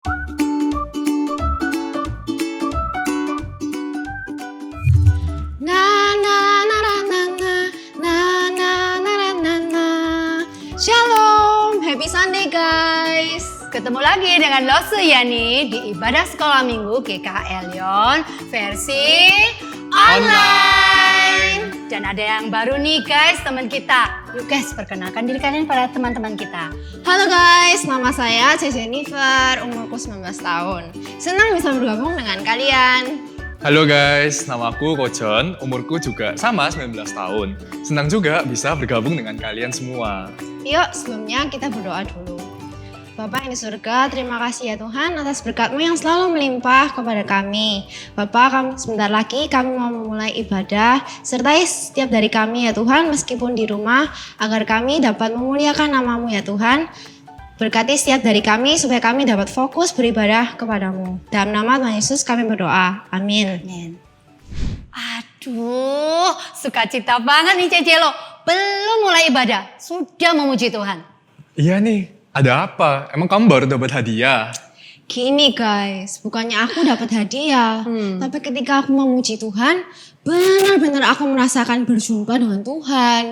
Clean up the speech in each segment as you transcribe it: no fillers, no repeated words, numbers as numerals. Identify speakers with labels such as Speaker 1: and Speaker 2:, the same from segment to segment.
Speaker 1: Na na na na na na na na na na na na. Shalom, happy Sunday guys.
Speaker 2: Ketemu lagi dengan Losu Yani di Ibadah Sekolah Minggu GKL Lyon versi online. Dan ada yang baru nih guys, teman kita. Yuk guys, perkenalkan diri kalian pada teman-teman kita.
Speaker 1: Halo guys, nama saya Jennifer, umurku 19 tahun. Senang bisa bergabung dengan kalian.
Speaker 3: Halo guys, nama aku Kojon, umurku juga sama 19 tahun. Senang juga bisa bergabung dengan kalian semua.
Speaker 1: Yuk, sebelumnya kita berdoa dulu. Bapak yang di surga, terima kasih ya Tuhan atas berkat-Mu yang selalu melimpah kepada kami. Bapak, sebentar lagi kami mau memulai ibadah, sertai setiap dari kami ya Tuhan, meskipun di rumah, agar kami dapat memuliakan nama-Mu ya Tuhan. Berkati setiap dari kami supaya kami dapat fokus beribadah kepadamu. Dalam nama Tuhan Yesus kami berdoa. Amin.
Speaker 2: Amin. Aduh, sukacita banget nih Cecelo. Belum mulai ibadah, sudah memuji Tuhan.
Speaker 3: Iya nih, ada apa? Emang kamu baru dapat hadiah?
Speaker 1: Gini guys, bukannya aku dapat hadiah, tapi ketika aku memuji Tuhan, benar-benar aku merasakan berjumpa dengan Tuhan.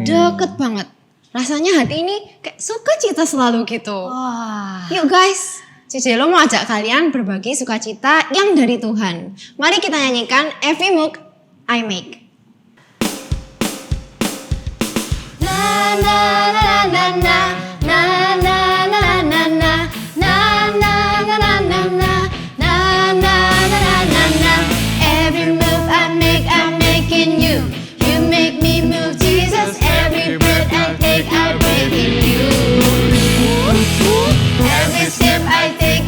Speaker 1: Deket banget. Rasanya hati ini kayak sukacita selalu gitu.
Speaker 2: Wah.
Speaker 1: Yuk guys, Cicelo mau ajak kalian berbagi sukacita yang dari Tuhan. Mari kita nyanyikan Every Move I Make.
Speaker 2: Na na na na na na na na na na na na na na na na na na na na. Every move I make, I'm making you. You make me move, Jesus. Every breath I take, I breathe in you. Every step I take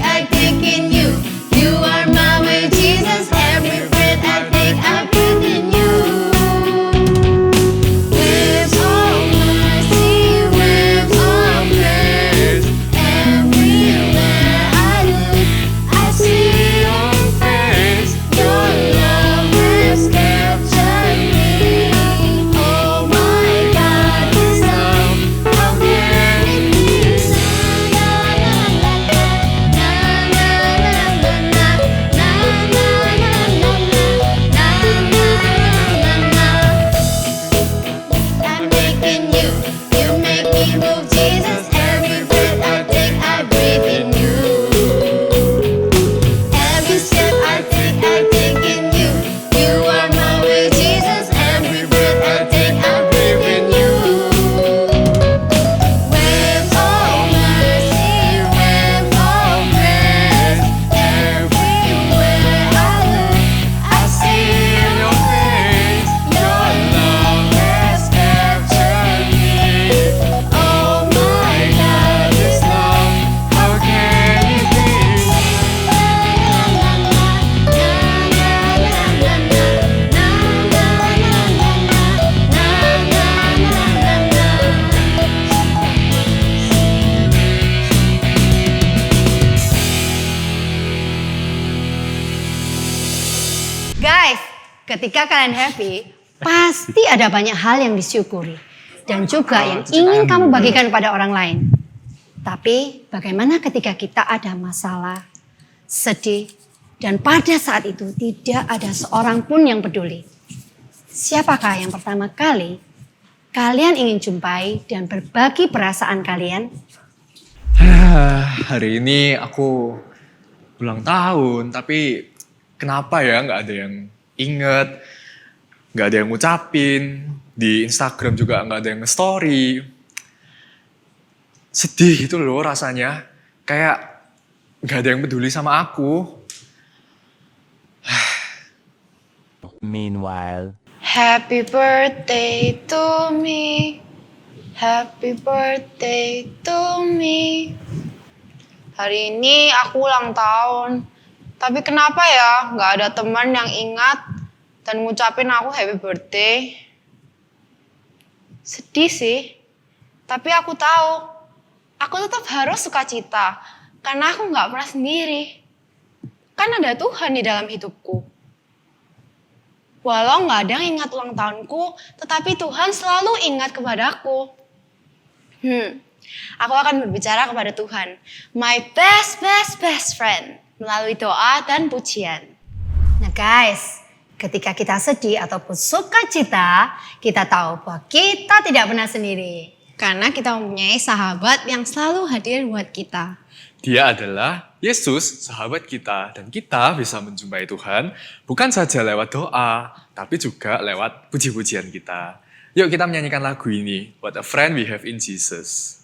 Speaker 2: in you. You are my way, Jesus. Every breath I take, I breathe in you. Waves of mercy, waves of grace. Everywhere I look, I see your face. Your love has captured me. Oh my God, this love, how can it be? Na na na na na na na na na na. I'm making you, you make me move, Jesus. Every breath I take, I breathe in you. Every step I take in you. You are my way, Jesus. Every breath I take, I breathe in you. Waves of mercy, waves of grace. Everywhere I look, I see your face. Your love has captured me. Oh my God, this love, how can it be? Guys, ketika kalian happy, pasti ada banyak hal yang disyukuri. Dan juga yang ingin kamu bagikan pada orang lain. Tapi bagaimana ketika kita ada masalah, sedih, dan pada saat itu tidak ada seorang pun yang peduli. Siapakah yang pertama kali kalian ingin jumpai dan berbagi perasaan kalian?
Speaker 3: Hari ini aku ulang tahun, tapi kenapa ya nggak ada yang inget, nggak ada yang ngucapin, di Instagram juga nggak ada yang nge-story. Sedih gitu loh rasanya, kayak nggak ada yang peduli sama aku.
Speaker 4: Meanwhile.
Speaker 1: Happy birthday to me. Happy birthday to me. Hari ini aku ulang tahun. Tapi kenapa ya nggak ada teman yang ingat dan ngucapin aku happy birthday? Sedih sih. Tapi aku tahu, aku tetap harus sukacita. Karena aku nggak pernah sendiri. Kan ada Tuhan di dalam hidupku. Walau nggak ada yang ingat ulang tahunku, tetapi Tuhan selalu ingat kepadaku. Aku akan berbicara kepada Tuhan, my best friend, melalui doa dan pujian.
Speaker 2: Nah guys, ketika kita sedih ataupun sukacita, kita tahu bahwa kita tidak pernah sendiri.
Speaker 1: Karena kita mempunyai sahabat yang selalu hadir buat kita.
Speaker 3: Dia adalah Yesus, sahabat kita, dan kita bisa menjumpai Tuhan bukan saja lewat doa, tapi juga lewat puji-pujian kita. Yuk kita menyanyikan lagu ini, What a Friend We Have in Jesus.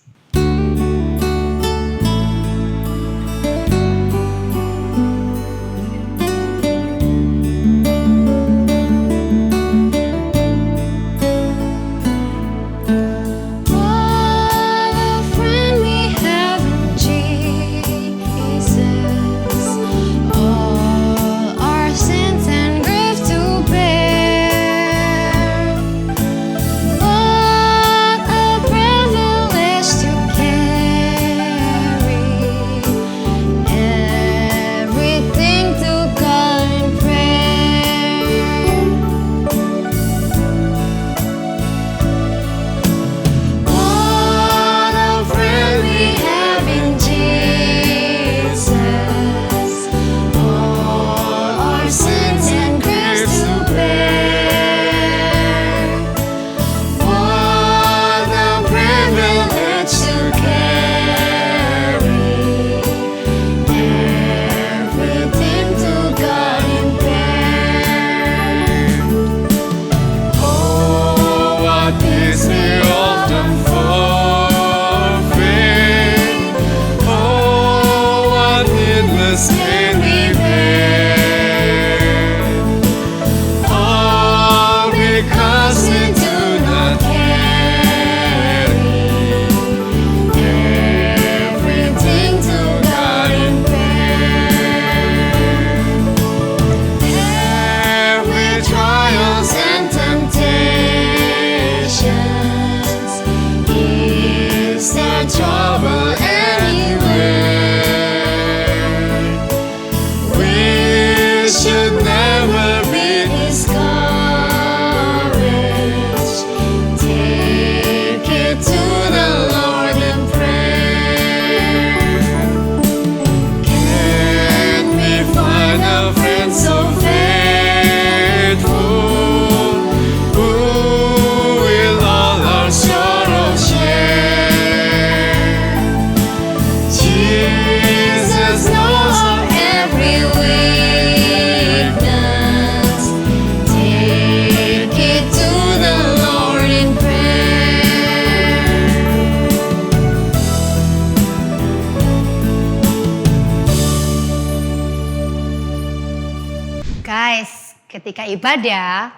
Speaker 2: Guys, ketika ibadah,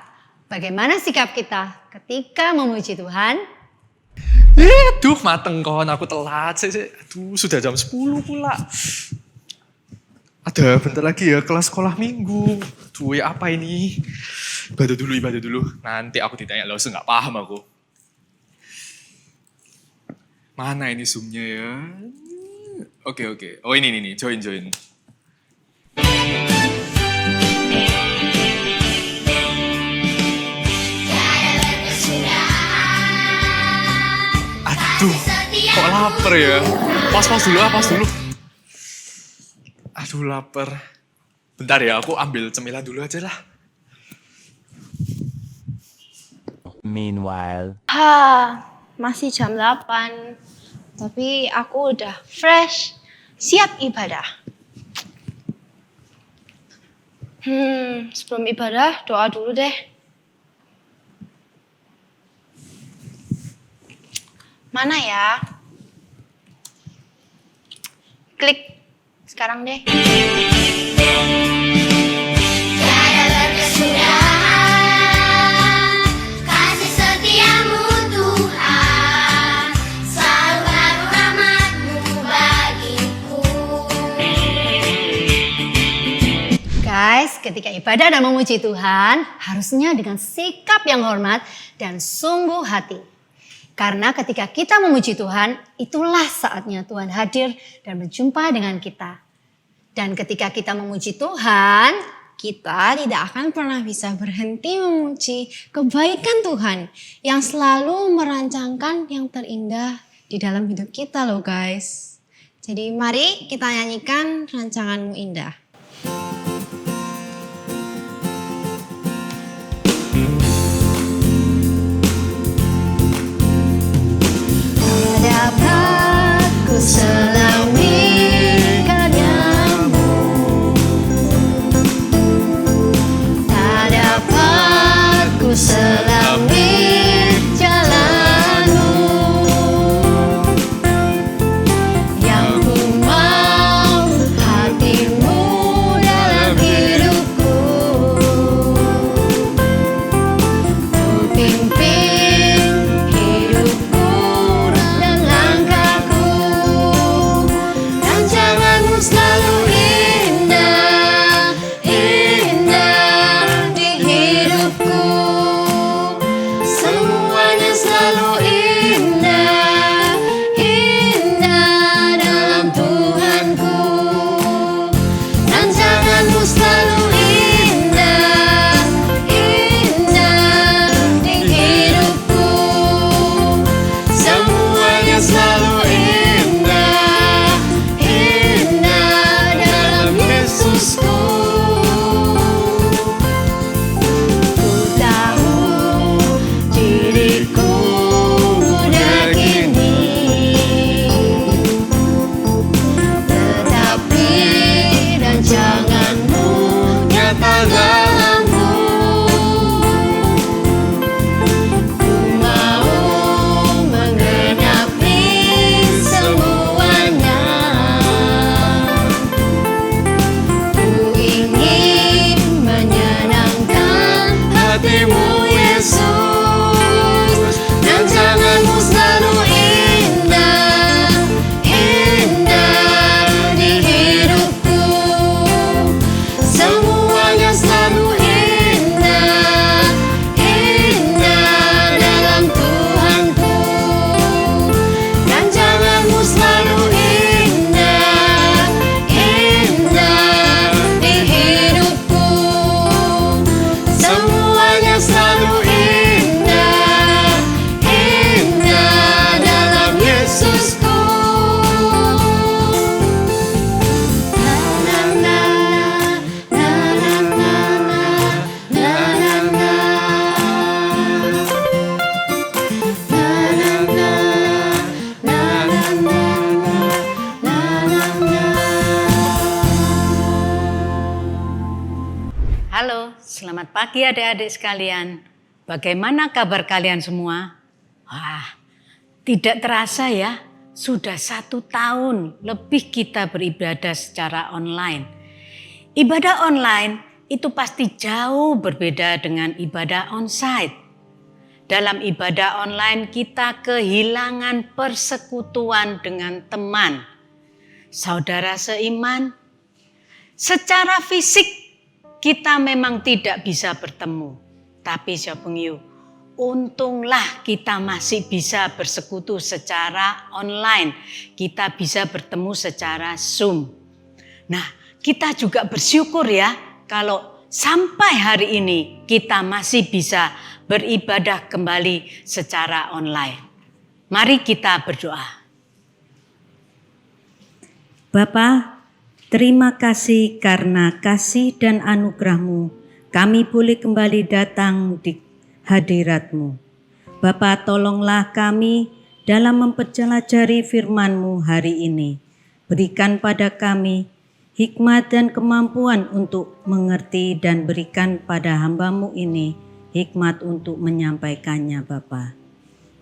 Speaker 2: bagaimana sikap kita ketika memuji Tuhan?
Speaker 3: Duh, mateng kon, aku telat. Aduh, sudah jam 10 pula. Ada bentar lagi ya kelas sekolah minggu. Duh, ya apa ini? Ibadah dulu. Nanti aku ditanya, lo nggak paham aku. Mana ini Zoom-nya ya? Oke. Oh ini, join. Aduh, kok lapar ya? Pas dulu. Aduh, lapar. Bentar ya, aku ambil cemilan dulu aja lah.
Speaker 4: Meanwhile.
Speaker 1: Masih jam 8. Tapi aku udah fresh, siap ibadah. Sebelum ibadah doa dulu deh. Mana ya? Klik sekarang deh.
Speaker 5: Kasih setiamu Tuhan, selalu baru rahmat-Mu bagiku.
Speaker 2: Guys, ketika ibadah dan memuji Tuhan, harusnya dengan sikap yang hormat dan sungguh hati. Karena ketika kita memuji Tuhan, itulah saatnya Tuhan hadir dan berjumpa dengan kita. Dan ketika kita memuji Tuhan,
Speaker 1: Kita tidak akan pernah bisa berhenti memuji kebaikan Tuhan yang selalu merancangkan yang terindah di dalam hidup kita loh guys. Jadi mari kita nyanyikan Rancanganmu Indah.
Speaker 2: Dapat ku selami karyamu, tak dapat ku selami jalanmu, yang ku mau hatimu dalam hidupku, ku pimpin hidupku dan langkahku. Rancanganmu selalu indah, indah di hidupku. Semuanya selalu indah, indah dalam Tuhanku. Rancanganmu selalu indah, indah di hidupku. Semuanya selalu indah, indah dalam Yesusku. Ku tahu diriku muda kini, tetapi rancanganmu nyata dalamku. Ku mau menggenapi semuanya. Ku ingin menyenangkan hatimu Yesus. Rancanganmu selalu indah, indah di hidupku. Semuanya selalu indah, indah dalam Tuhanku. Rancanganmu selalu indah, indah di hidupku. Semuanya selalu indah, indah dalam Yesusku. Na na na na na na na na na. Na na na na na na na na.
Speaker 4: Halo, selamat pagi adik-adik sekalian. Bagaimana kabar kalian semua? Wah, tidak terasa ya, sudah 1 tahun lebih kita beribadah secara online. Ibadah online itu pasti jauh berbeda dengan ibadah onsite. Dalam ibadah online kita kehilangan persekutuan dengan teman, saudara seiman. Secara fisik kita memang tidak bisa bertemu. Tapi Syabengyu, untunglah kita masih bisa bersekutu secara online. Kita bisa bertemu secara Zoom. Nah, kita juga bersyukur ya kalau sampai hari ini kita masih bisa beribadah kembali secara online. Mari kita berdoa.
Speaker 6: Bapa, terima kasih karena kasih dan anugerah-Mu kami boleh kembali datang di hadirat-Mu. Bapa, tolonglah kami dalam mempelajari firman-Mu hari ini. Berikan pada kami hikmat dan kemampuan untuk mengerti dan berikan pada hamba-Mu ini hikmat untuk menyampaikannya Bapa.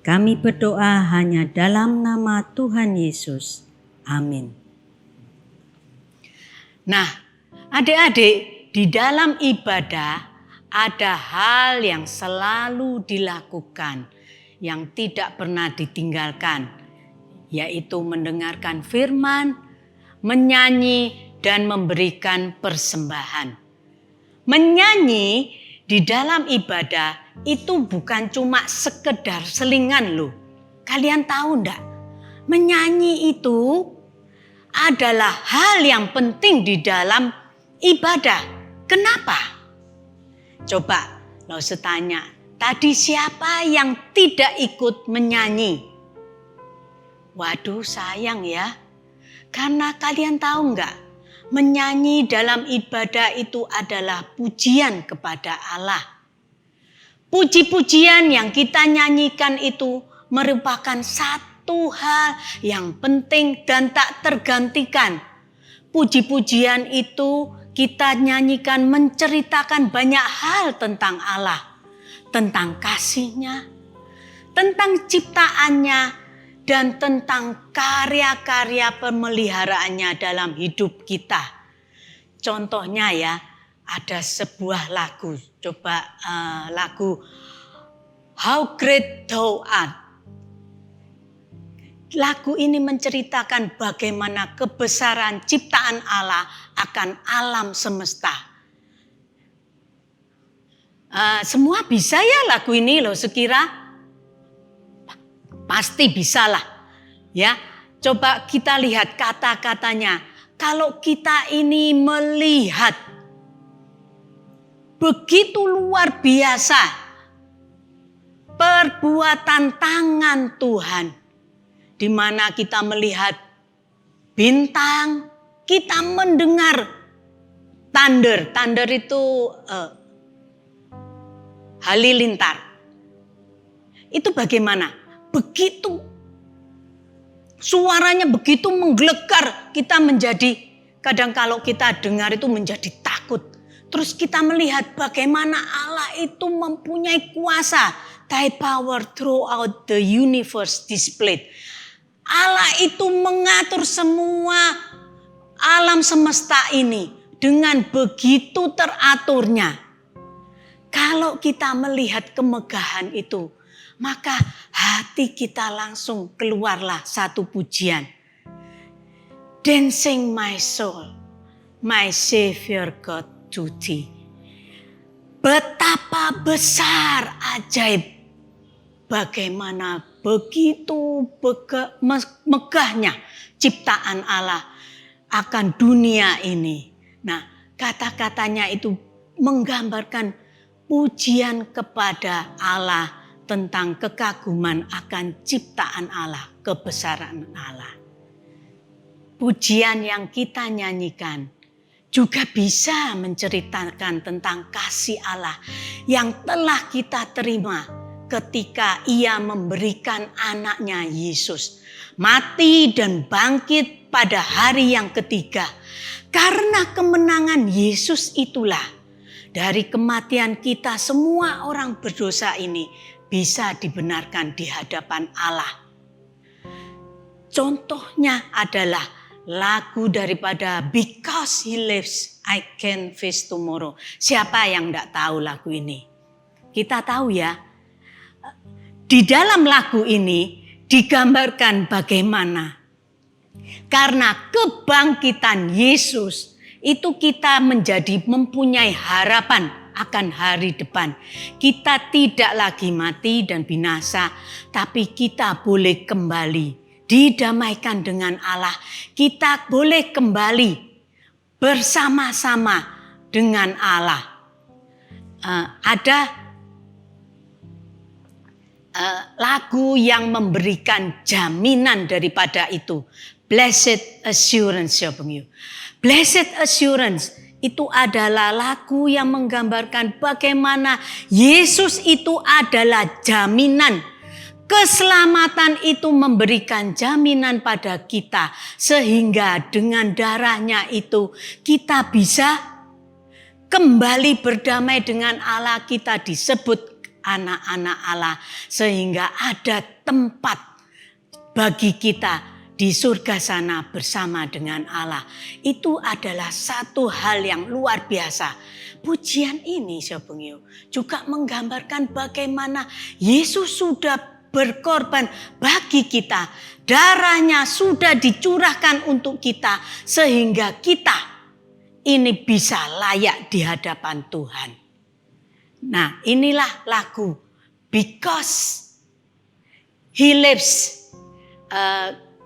Speaker 6: Kami berdoa hanya dalam nama Tuhan Yesus. Amin.
Speaker 4: Nah, adik-adik, di dalam ibadah ada hal yang selalu dilakukan, yang tidak pernah ditinggalkan, yaitu mendengarkan firman, menyanyi, dan memberikan persembahan. Menyanyi di dalam ibadah itu bukan cuma sekedar selingan loh. Kalian tahu enggak? Menyanyi itu adalah hal yang penting di dalam ibadah. Kenapa? Coba Lause tanya, tadi siapa yang tidak ikut menyanyi? Waduh, sayang ya. Karena kalian tahu nggak, menyanyi dalam ibadah itu adalah pujian kepada Allah. Puji-pujian yang kita nyanyikan itu merupakan satu hal yang penting dan tak tergantikan. Puji-pujian itu kita nyanyikan menceritakan banyak hal tentang Allah, tentang kasih-Nya, tentang ciptaannya, dan tentang karya-karya pemeliharaannya dalam hidup kita. Contohnya ya, ada sebuah lagu, coba lagu How Great Thou Art. Lagu ini menceritakan bagaimana kebesaran ciptaan Allah akan alam semesta. Semua bisa ya lagu ini loh sekira? Pasti bisa lah. Ya, coba kita lihat kata-katanya. Kalau kita ini melihat begitu luar biasa perbuatan tangan Tuhan, di mana kita melihat bintang, kita mendengar thunder. Thunder itu halilintar. Itu bagaimana? Begitu suaranya begitu menggelegar, kita menjadi, kadang kalau kita dengar itu menjadi takut. Terus kita melihat bagaimana Allah itu mempunyai kuasa. Thy power throughout the universe displayed. Allah itu mengatur semua alam semesta ini dengan begitu teraturnya. Kalau kita melihat kemegahan itu, maka hati kita langsung keluarlah satu pujian. Dancing my soul, my Savior God to thee. Betapa besar ajaib, bagaimana begitu megahnya ciptaan Allah akan dunia ini. Nah, kata-katanya itu menggambarkan pujian kepada Allah tentang kekaguman akan ciptaan Allah, kebesaran Allah. Pujian yang kita nyanyikan juga bisa menceritakan tentang kasih Allah yang telah kita terima ketika Ia memberikan anaknya Yesus mati dan bangkit pada hari yang ketiga. Karena kemenangan Yesus itulah dari kematian kita semua orang berdosa ini bisa dibenarkan di hadapan Allah. Contohnya adalah lagu daripada Because He Lives, I Can Face Tomorrow. Siapa yang tidak tahu lagu ini? Kita tahu ya. Di dalam lagu ini digambarkan bagaimana karena kebangkitan Yesus itu kita menjadi mempunyai harapan akan hari depan. Kita tidak lagi mati dan binasa, tapi kita boleh kembali didamaikan dengan Allah. Kita boleh kembali bersama-sama dengan Allah. Ada lagu yang memberikan jaminan daripada itu. Blessed Assurance, Blessed Assurance itu adalah lagu yang menggambarkan bagaimana Yesus itu adalah jaminan. Keselamatan itu memberikan jaminan pada kita. Sehingga dengan darahnya itu kita bisa kembali berdamai dengan Allah. Kita disebut anak-anak Allah. Sehingga ada tempat bagi kita di surga sana bersama dengan Allah. Itu adalah satu hal yang luar biasa. Pujian ini juga menggambarkan bagaimana Yesus sudah berkorban bagi kita. Darahnya sudah dicurahkan untuk kita. Sehingga kita ini bisa layak di hadapan Tuhan. Nah, inilah lagu Because He Lives.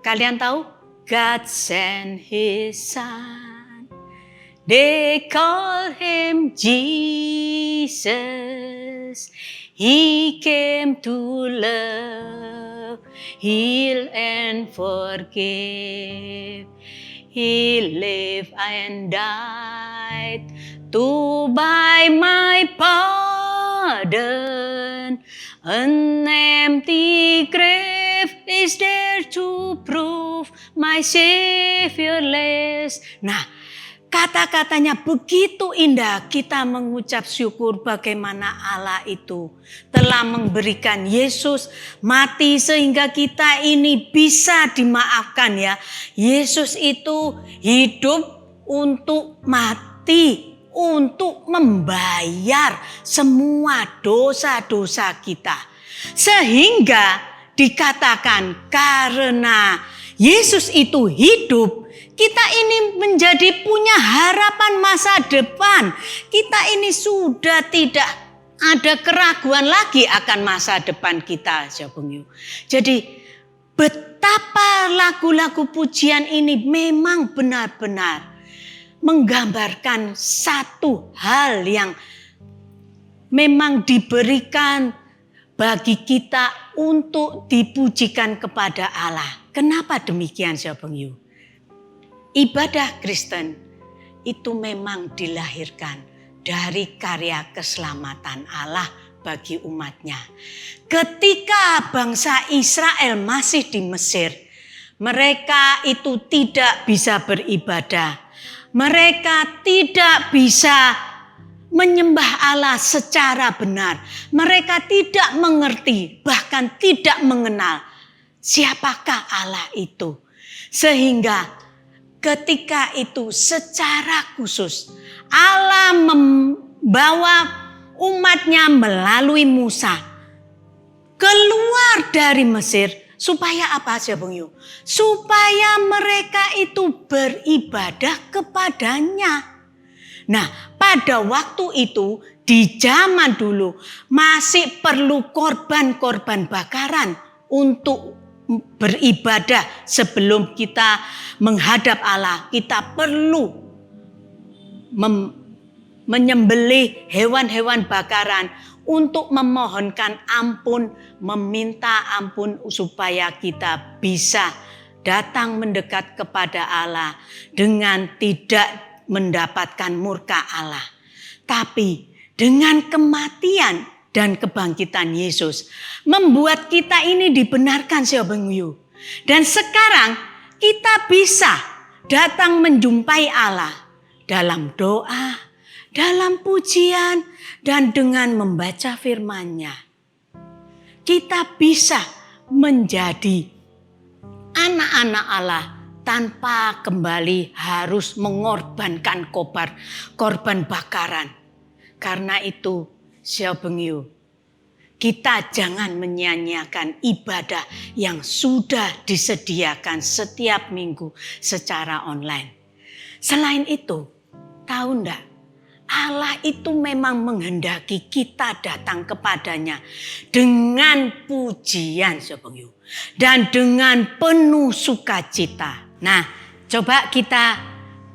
Speaker 4: Kalian tahu? God sent His Son. They call Him Jesus. He came to love. heal and forgive. He lived and died to buy my pardon. An empty grave is there to prove my Savior lives. Nah, kata-katanya begitu indah, kita mengucap syukur bagaimana Allah itu telah memberikan Yesus mati sehingga kita ini bisa dimaafkan ya. Yesus itu hidup untuk mati, untuk membayar semua dosa-dosa kita. Sehingga dikatakan karena Yesus itu hidup, kita ini menjadi punya harapan masa depan. Kita ini sudah tidak ada keraguan lagi akan masa depan kita. Jadi betapa lagu-lagu pujian ini memang benar-benar menggambarkan satu hal yang memang diberikan bagi kita untuk dipujikan kepada Allah. Kenapa demikian, Syabengyu? Ibadah Kristen itu memang dilahirkan dari karya keselamatan Allah bagi umatnya. Ketika bangsa Israel masih di Mesir, mereka itu tidak bisa beribadah. Mereka tidak bisa menyembah Allah secara benar. Mereka tidak mengerti, bahkan tidak mengenal siapakah Allah itu. Sehingga ketika itu secara khusus Allah membawa umatnya melalui Musa keluar dari Mesir. Supaya apa, Syabengyu? Supaya mereka itu beribadah kepadanya. Nah, pada waktu itu di zaman dulu masih perlu korban-korban bakaran untuk beribadah. Sebelum kita menghadap Allah, kita perlu menyembelih hewan-hewan bakaran untuk memohonkan ampun, meminta ampun supaya kita bisa datang mendekat kepada Allah dengan tidak mendapatkan murka Allah. Tapi dengan kematian dan kebangkitan Yesus membuat kita ini dibenarkan, Syabengyu. Dan sekarang kita bisa datang menjumpai Allah dalam doa, dalam pujian, dan dengan membaca firman-Nya. Kita bisa menjadi anak-anak Allah tanpa kembali harus mengorbankan korban bakaran. Karena itu, Syabengyu, kita jangan menyia-nyiakan ibadah yang sudah disediakan setiap minggu secara online. Selain itu, tahu enggak? Allah itu memang menghendaki kita datang kepadanya dengan pujian, Syabengyu, dan dengan penuh sukacita. Nah, coba kita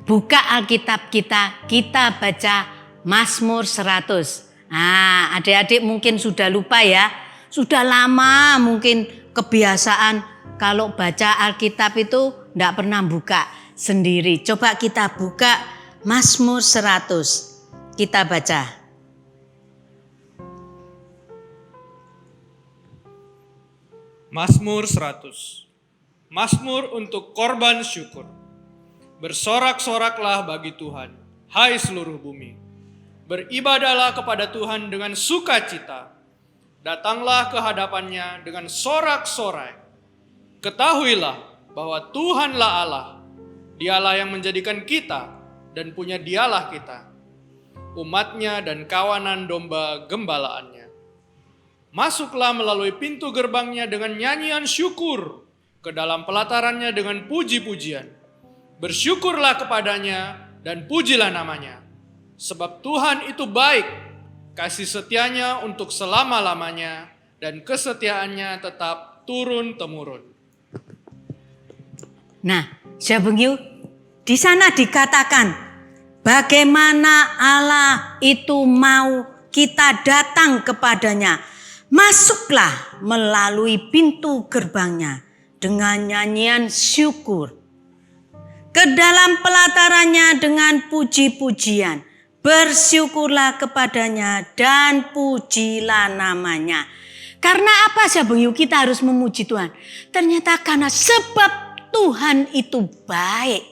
Speaker 4: buka Alkitab kita baca Mazmur 100. Nah, adik-adik mungkin sudah lupa ya, sudah lama mungkin kebiasaan kalau baca Alkitab itu enggak pernah buka sendiri. Coba kita buka Mazmur 100. Kita baca.
Speaker 7: Mazmur 100. Mazmur untuk korban syukur. Bersorak-soraklah bagi Tuhan, hai seluruh bumi. Beribadahlah kepada Tuhan dengan sukacita. Datanglah ke hadapannya dengan sorak-sorai. Ketahuilah bahwa Tuhanlah Allah. Dialah yang menjadikan kita dan punya Dialah kita. Umatnya dan kawanan domba gembalaannya. Masuklah melalui pintu gerbangnya dengan nyanyian syukur, ke dalam pelatarannya dengan puji-pujian. Bersyukurlah kepadanya dan pujilah namanya. Sebab Tuhan itu baik, kasih setianya untuk selama-lamanya, dan kesetiaannya tetap turun-temurun.
Speaker 2: Nah, Syabengyu, di sana dikatakan bagaimana Allah itu mau kita datang kepadanya.
Speaker 6: Masuklah melalui pintu gerbangnya dengan nyanyian syukur. Ke dalam pelatarannya dengan puji-pujian. Bersyukurlah kepadanya dan pujilah namanya. Karena apa sahabat yuk kita harus memuji Tuhan? Ternyata karena sebab Tuhan itu baik.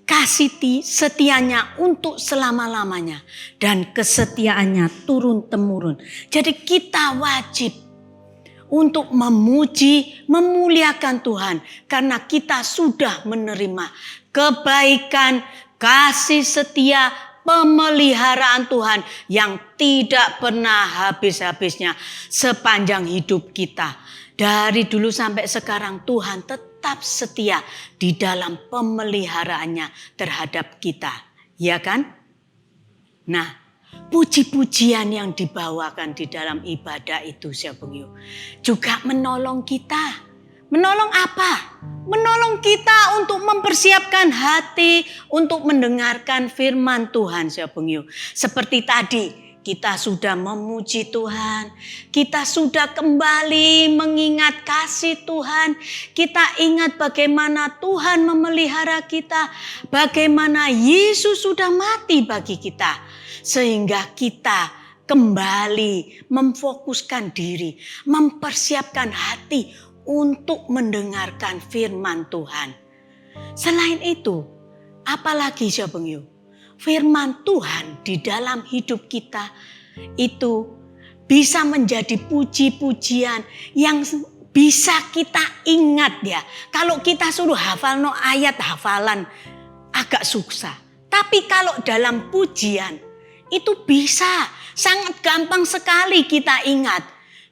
Speaker 6: Kasih setianya untuk selama-lamanya. Dan kesetiaannya turun-temurun. Jadi kita wajib untuk memuji, memuliakan Tuhan. Karena kita sudah menerima kebaikan, kasih setia, pemeliharaan Tuhan yang tidak pernah habis-habisnya sepanjang hidup kita. Dari dulu sampai sekarang Tuhan tetap setia di dalam pemeliharaannya terhadap kita. Ya kan? Nah, puji-pujian yang dibawakan di dalam ibadah itu juga menolong kita. Menolong apa? Menolong kita untuk mempersiapkan hati untuk mendengarkan firman Tuhan. Seperti tadi kita sudah memuji Tuhan. Kita sudah kembali mengingat kasih Tuhan. Kita ingat bagaimana Tuhan memelihara kita. Bagaimana Yesus sudah mati bagi kita. Sehingga kita kembali memfokuskan diri. Mempersiapkan hati untuk mendengarkan firman Tuhan. Selain itu, apalagi firman Tuhan di dalam hidup kita itu bisa menjadi puji-pujian yang bisa kita ingat ya. Kalau kita suruh hafal ayat hafalan agak susah. Tapi kalau dalam pujian itu bisa sangat gampang sekali kita ingat.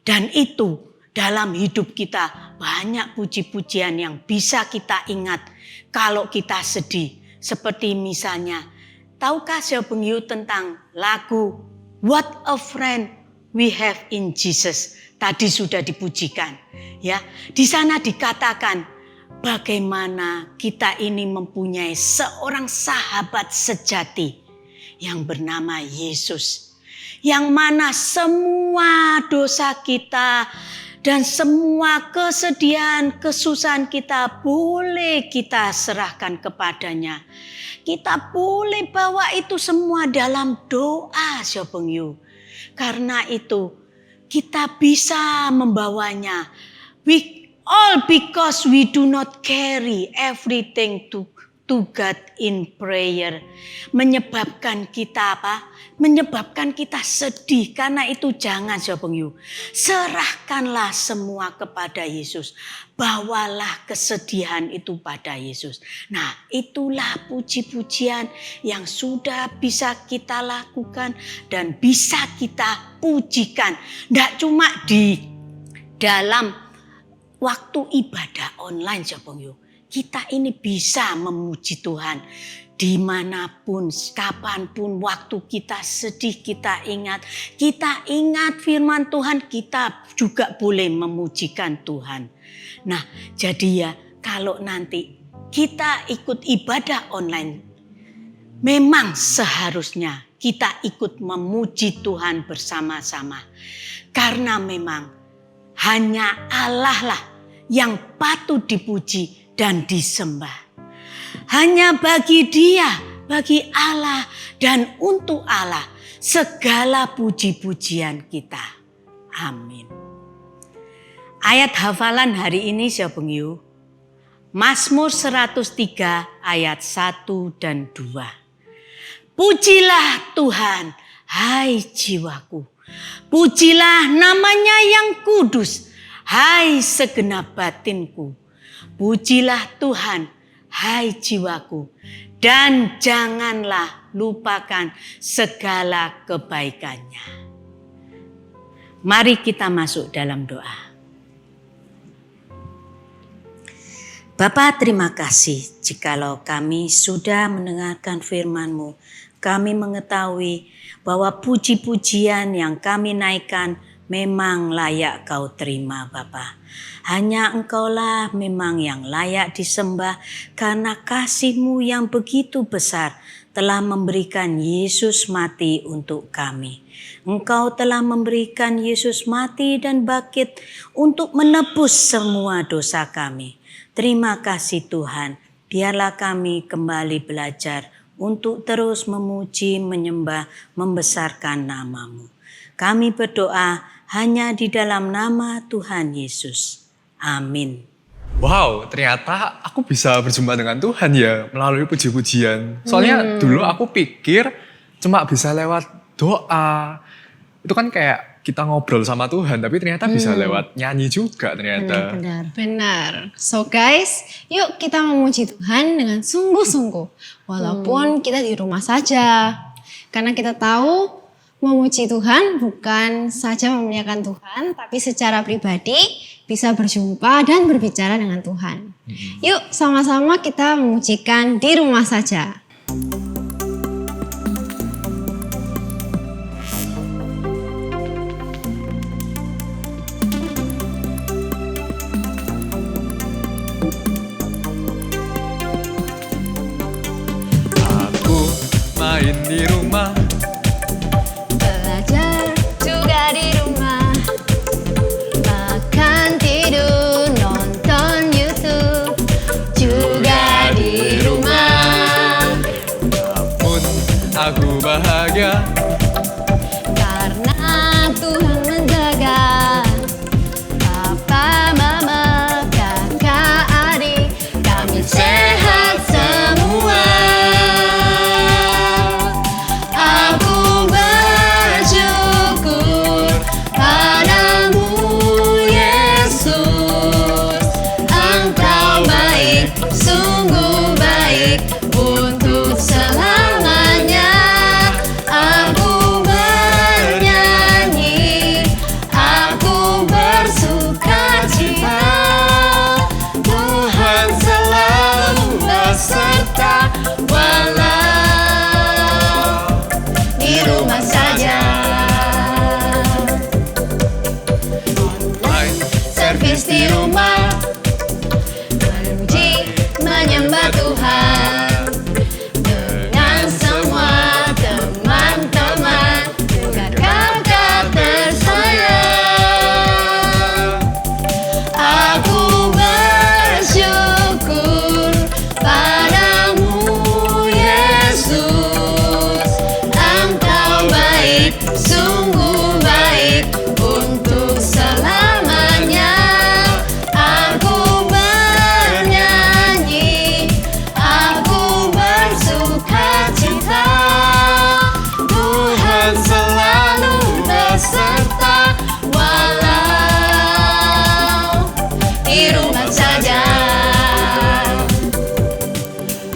Speaker 6: Dan itu dalam hidup kita banyak puji-pujian yang bisa kita ingat kalau kita sedih. Seperti misalnya, tahukah tentang lagu What a Friend We Have in Jesus? Tadi sudah dipujikan. Ya, di sana dikatakan bagaimana kita ini mempunyai seorang sahabat sejati yang bernama Yesus. Yang mana semua dosa kita dan semua kesedihan, kesusahan kita boleh kita serahkan kepadanya. Kita boleh bawa itu semua dalam doa, Karena itu kita bisa membawanya. All because we do not carry everything to God in prayer. Menyebabkan kita apa? Menyebabkan kita sedih. Karena itu jangan serahkanlah semua kepada Yesus. Bawalah kesedihan itu pada Yesus. Nah, itulah puji-pujian yang sudah bisa kita lakukan dan bisa kita pujikan. Tidak cuma di dalam waktu ibadah online, kita ini bisa memuji Tuhan dimanapun, kapanpun, waktu kita sedih, kita ingat firman Tuhan, kita juga boleh memujikan Tuhan. Nah, jadi ya kalau nanti kita ikut ibadah online, memang seharusnya kita ikut memuji Tuhan bersama-sama. Karena memang hanya Allah lah yang patut dipuji dan disembah. Hanya bagi Dia, bagi Allah dan untuk Allah segala puji-pujian kita. Amin. Ayat hafalan hari ini Mazmur 103 ayat 1 dan 2. Pujilah Tuhan, hai jiwaku. Pujilah namanya yang kudus, hai segenap batinku. Pujilah Tuhan, hai jiwaku, dan janganlah lupakan segala kebaikannya. Mari kita masuk dalam doa. Bapa, terima kasih jikalau kami sudah mendengarkan firman-Mu. Kami mengetahui bahwa puji-pujian yang kami naikkan memang layak Kau terima, Bapa. Hanya Engkaulah memang yang layak disembah karena kasih-Mu yang begitu besar telah memberikan Yesus mati untuk kami. Engkau telah memberikan Yesus mati dan bangkit untuk menebus semua dosa kami. Terima kasih Tuhan, biarlah kami kembali belajar untuk terus memuji, menyembah, membesarkan nama-Mu. Kami berdoa hanya di dalam nama Tuhan Yesus. Amin.
Speaker 3: Wow, ternyata aku bisa berjumpa dengan Tuhan ya melalui puji-pujian. Soalnya dulu aku pikir cuma bisa lewat doa. Itu kan kayak kita ngobrol sama Tuhan, tapi ternyata bisa lewat nyanyi juga ternyata.
Speaker 1: Benar. So guys, yuk kita memuji Tuhan dengan sungguh-sungguh. Walaupun kita di rumah saja. Karena kita tahu memuji Tuhan bukan saja memuliakan Tuhan, tapi secara pribadi bisa berjumpa dan berbicara dengan Tuhan. Yuk sama-sama kita memujikan di rumah saja.
Speaker 3: Aku main di rumah,
Speaker 1: Belajar juga di rumah. Makan, tidur, nonton YouTube juga di rumah.
Speaker 3: namun aku bahagia
Speaker 1: Karena Tuhan menjaga Papa, Mama, kakak, adik, kami sehat semua. Aku bersyukur padamu Yesus. Engkau baik, sungguh baik untuk selamanya. Aku bernyanyi, aku bersuka cita. Tuhan selalu beserta walau di rumah saja.
Speaker 3: online
Speaker 1: Servis di rumah, memuji, menyembah Tuhan dengan semua teman-teman juga kakak tersayang. Aku bersyukur padamu Yesus. Engkau baik, sungguh baik untuk selamanya. Aku bernyanyi, aku bersuka cita. Tuhan selalu beserta walau di rumah saja.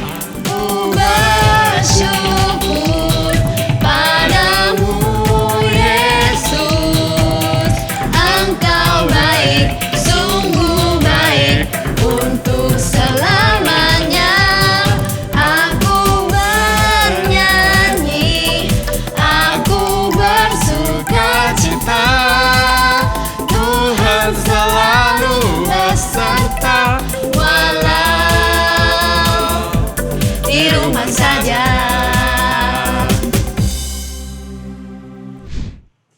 Speaker 1: Aku bersyukur padamu Yesus. Engkau baik, sungguh baik untuk selamanya. Aku bernyanyi, aku bersuka cita. Tuhan selalu beserta walau di rumah saja.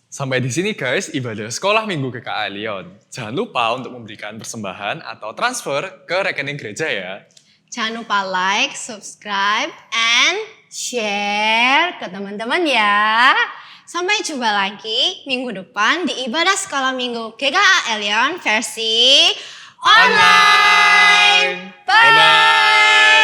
Speaker 3: Sampai di sini guys ibadah sekolah minggu GKA Leon. Jangan lupa untuk memberikan persembahan atau transfer ke rekening gereja ya.
Speaker 1: Jangan lupa like, subscribe, and
Speaker 2: Share ke teman-teman ya.
Speaker 1: sampai jumpa lagi minggu depan di ibadah sekolah minggu GKA Elion versi online. Bye-bye.